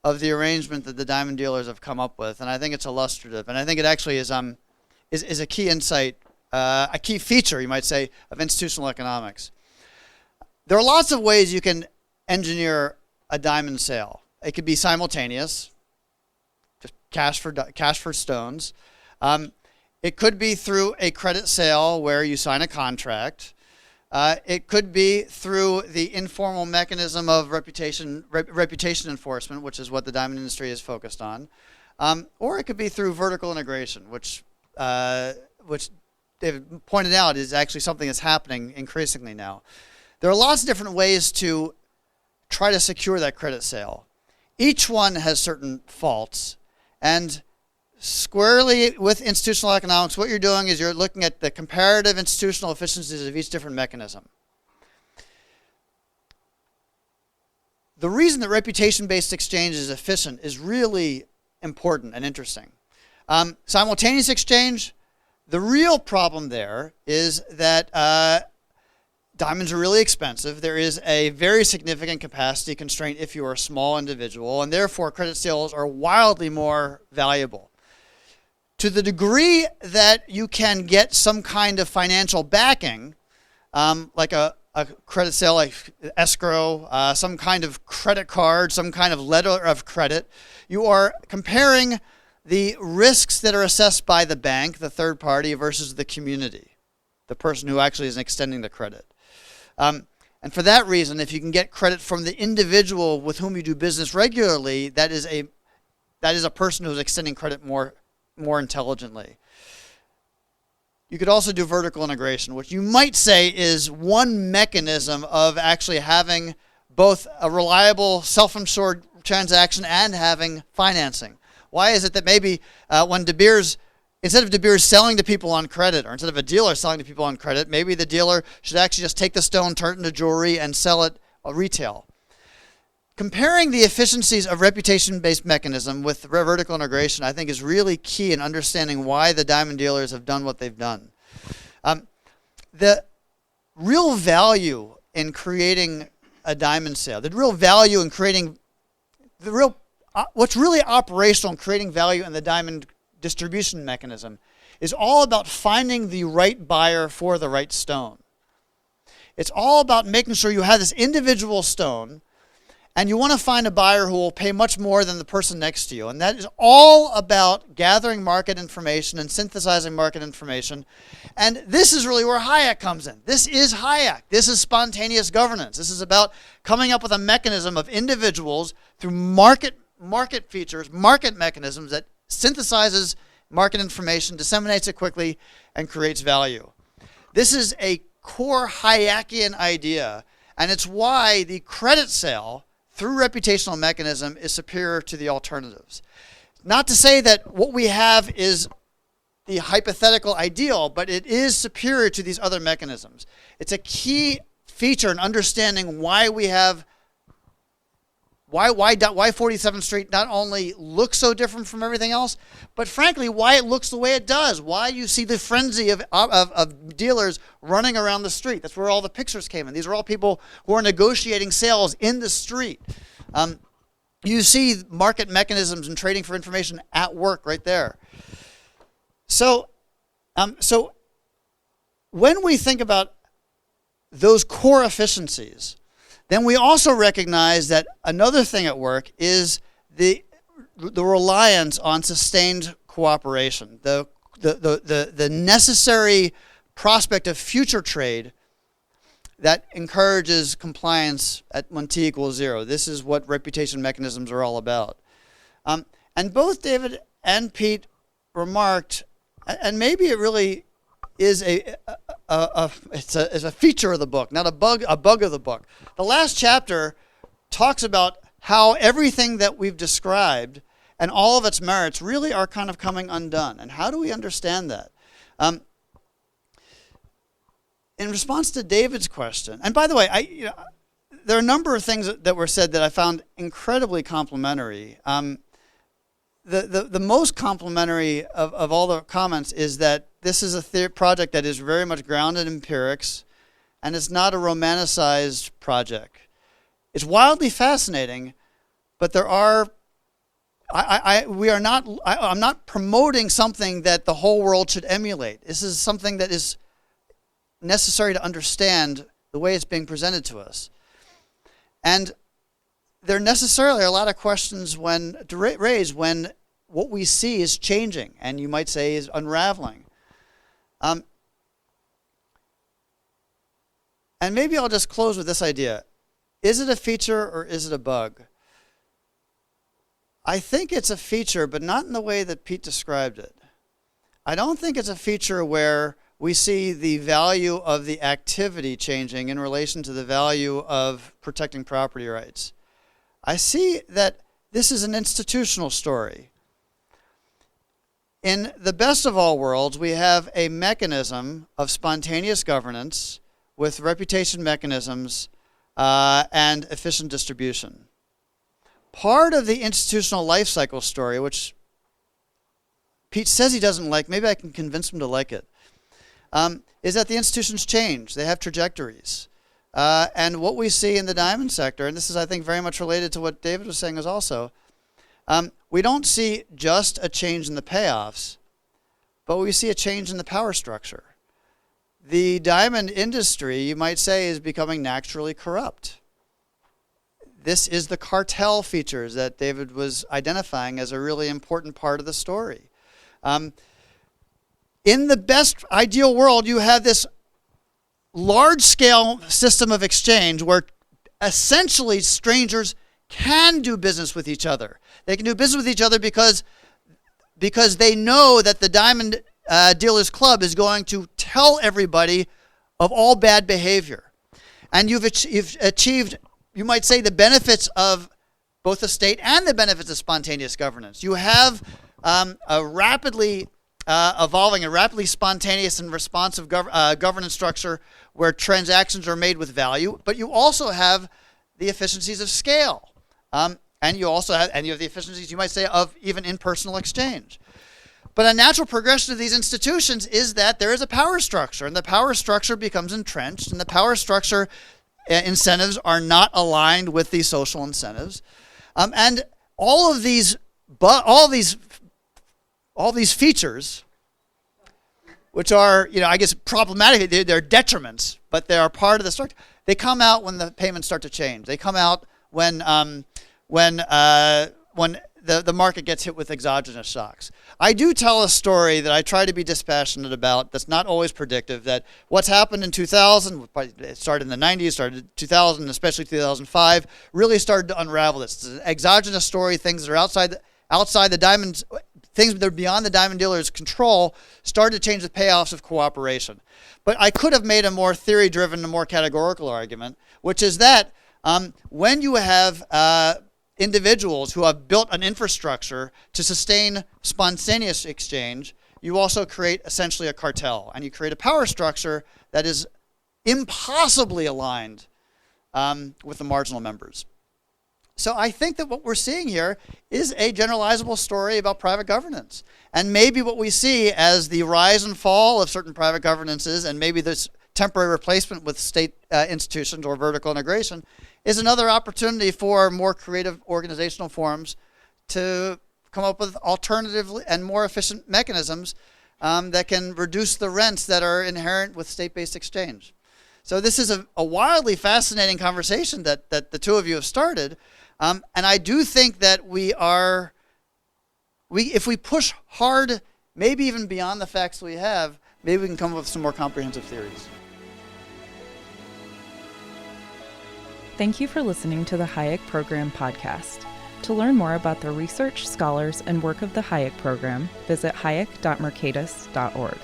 of the arrangement that the diamond dealers have come up with, and I think it's illustrative, and I think it actually is a key insight, a key feature, you might say, of institutional economics. There are lots of ways you can engineer a diamond sale. It could be simultaneous, just cash for stones. It could be through a credit sale where you sign a contract. It could be through the informal mechanism of reputation enforcement, which is what the diamond industry is focused on, or it could be through vertical integration, which David pointed out, is actually something that's happening increasingly now. There are lots of different ways to try to secure that credit sale. Each one has certain faults, and squarely with institutional economics, what you're doing is you're looking at the comparative institutional efficiencies of each different mechanism. The reason that reputation-based exchange is efficient is really important and interesting. Simultaneous exchange, the real problem there is that diamonds are really expensive. There is a very significant capacity constraint if you are a small individual, and therefore credit sales are wildly more valuable. To the degree that you can get some kind of financial backing, like a credit sale, like escrow, some kind of credit card, some kind of letter of credit, you are comparing the risks that are assessed by the bank, the third party, versus the community, the person who actually is extending the credit. And for that reason, if you can get credit from the individual with whom you do business regularly, that is a person who is extending credit more intelligently. You could also do vertical integration, which you might say is one mechanism of actually having both a reliable self-insured transaction and having financing. Why is it that maybe when De Beers, instead of De Beers selling to people on credit, or instead of a dealer selling to people on credit, maybe the dealer should actually just take the stone, turn it into jewelry, and sell it retail? Comparing the efficiencies of reputation-based mechanism with vertical integration, I think, is really key in understanding why the diamond dealers have done what they've done. The real value in creating a diamond sale, the real value in creating, what's really operational in creating value in the diamond distribution mechanism is all about finding the right buyer for the right stone. It's all about making sure you have this individual stone, and you want to find a buyer who will pay much more than the person next to you. And that is all about gathering market information and synthesizing market information. And this is really where Hayek comes in. This is Hayek. This is spontaneous governance. This is about coming up with a mechanism of individuals through market features, market mechanisms that synthesizes market information, disseminates it quickly, and creates value. This is a core Hayekian idea, and it's why the credit sale through reputational mechanism is superior to the alternatives. Not to say that what we have is the hypothetical ideal, but it is superior to these other mechanisms. It's a key feature in understanding why we have why 47th Street not only looks so different from everything else, but frankly, why it looks the way it does. Why you see the frenzy of dealers running around the street. That's where all the pictures came in. These are all people who are negotiating sales in the street. You see market mechanisms and trading for information at work right there. So when we think about those core efficiencies, then we also recognize that another thing at work is the reliance on sustained cooperation, the necessary prospect of future trade that encourages compliance when t equals 0. This is what reputation mechanisms are all about. And both David and Pete remarked, and maybe it really is it's a feature of the book, not a bug of the book. The last chapter talks about how everything that we've described and all of its merits really are kind of coming undone. And how do we understand that? In response to David's question, and by the way, there are a number of things that were said that I found incredibly complimentary. The most complimentary of all the comments is that this is a project that is very much grounded in empirics, and it's not a romanticized project. It's wildly fascinating, but there are. I'm not promoting something that the whole world should emulate. This is something that is necessary to understand the way it's being presented to us, and there necessarily are a lot of questions raised when what we see is changing, and you might say is unraveling. And maybe I'll just close with this idea. Is it a feature or is it a bug? I think it's a feature, but not in the way that Pete described it. I don't think it's a feature where we see the value of the activity changing in relation to the value of protecting property rights. I see that this is an institutional story. In the best of all worlds, we have a mechanism of spontaneous governance with reputation mechanisms and efficient distribution. Part of the institutional life cycle story, which Pete says he doesn't like, maybe I can convince him to like it, is that the institutions change. They have trajectories. And what we see in the diamond sector, and this is, I think, very much related to what David was saying is also, we don't see just a change in the payoffs, but we see a change in the power structure. The diamond industry, you might say, is becoming naturally corrupt. This is the cartel features that David was identifying as a really important part of the story. In the best ideal world, you have this large-scale system of exchange where essentially strangers can do business with each other. They can do business with each other because they know that the Diamond Dealers Club is going to tell everybody of all bad behavior. And you've achieved, you might say, the benefits of both the state and the benefits of spontaneous governance. You have a rapidly evolving, a rapidly spontaneous and responsive governance structure where transactions are made with value, but you also have the efficiencies of scale. And you have the efficiencies, you might say, of even impersonal exchange. But a natural progression of these institutions is that there is a power structure, and the power structure becomes entrenched, and the power structure incentives are not aligned with the social incentives. And all these features, which are, I guess, problematic, they're detriments, but they are part of the structure. They come out when the payments start to change. They come out when the market gets hit with exogenous shocks. I do tell a story that I try to be dispassionate about that's not always predictive, that what's happened in 2000, it started in the 90s, started in 2000, especially 2005, really started to unravel this. It's an exogenous story, things that are outside the diamonds, things that are beyond the diamond dealer's control, started to change the payoffs of cooperation. But I could have made a more theory-driven, a more categorical argument, which is that when you have individuals who have built an infrastructure to sustain spontaneous exchange, you also create essentially a cartel, and you create a power structure that is impossibly aligned with the marginal members. So I think that what we're seeing here is a generalizable story about private governance. And maybe what we see as the rise and fall of certain private governances, and maybe this temporary replacement with state institutions or vertical integration, is another opportunity for more creative organizational forms to come up with alternative and more efficient mechanisms that can reduce the rents that are inherent with state-based exchange. So this is a wildly fascinating conversation that the two of you have started. And I do think that if we push hard, maybe even beyond the facts we have, maybe we can come up with some more comprehensive theories. Thank you for listening to the Hayek Program podcast. To learn more about the research, scholars, and work of the Hayek Program, visit hayek.mercatus.org.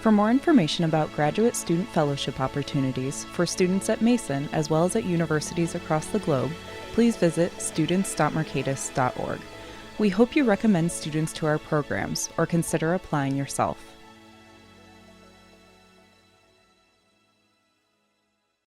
For more information about graduate student fellowship opportunities for students at Mason as well as at universities across the globe, please visit students.mercatus.org. We hope you recommend students to our programs or consider applying yourself.